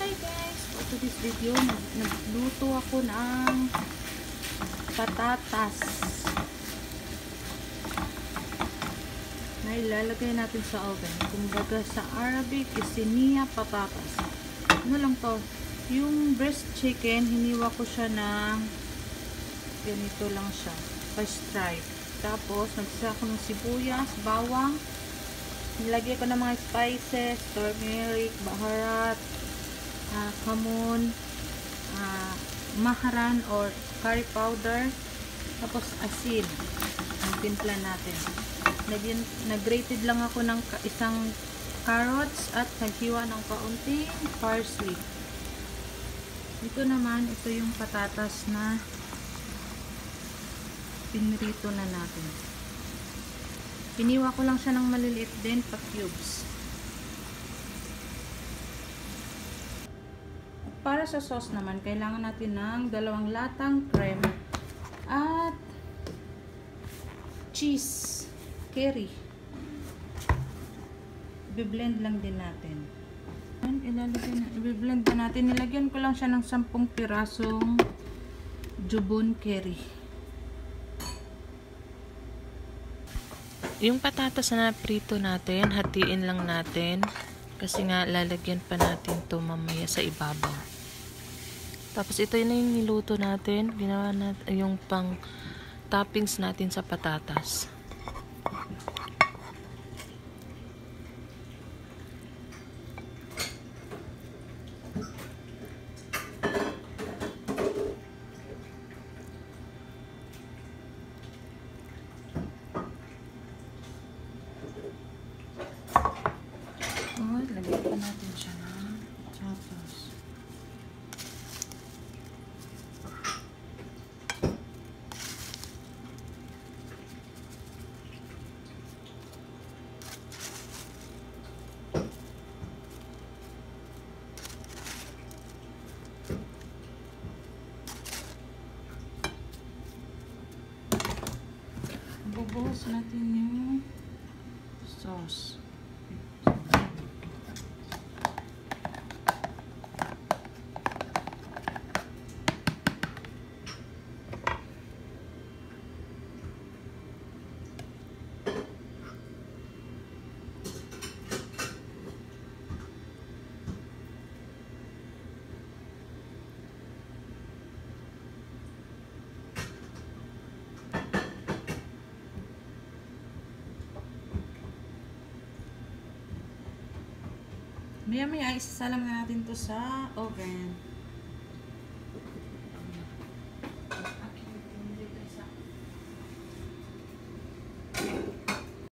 Hi guys! For today's video, nagluto ako ng patatas na ilalagay natin sa oven. Kumbaga sa Arabic, isiniya patatas. Ano lang to? Yung breast chicken, hiniwa ko siya ng ganito lang siya. Pa-stripe. Tapos, nagsisa ko ng sibuyas, bawang. Nilagay ko ng mga spices, turmeric, baharat, kamon, maharan or curry powder, tapos asin ang timpla natin. Nag-grated lang ako ng isang carrots at naghiwa ng kaunting parsley. Ito naman, ito yung patatas na pinrito na natin. Hiniwa ko lang siya ng maliliit din pa cubes. Para sa sauce naman, kailangan natin ng 2 latang cream at cheese, curry. I-blend lang din natin. I-blend na natin. Nilagyan ko lang siya ng 10 pirasong jubon curry. Yung patatas na prito natin, hatiin lang natin. Kasi nga, lalagyan pa natin to mamaya sa ibabaw. Tapos ito na yung niluto natin. Ginawa natin yung pang toppings natin sa patatas. Lagyan pa natin siya ng patatas. Bubuhos natin yung sauce. Maya-maya isasalang na natin to sa oven.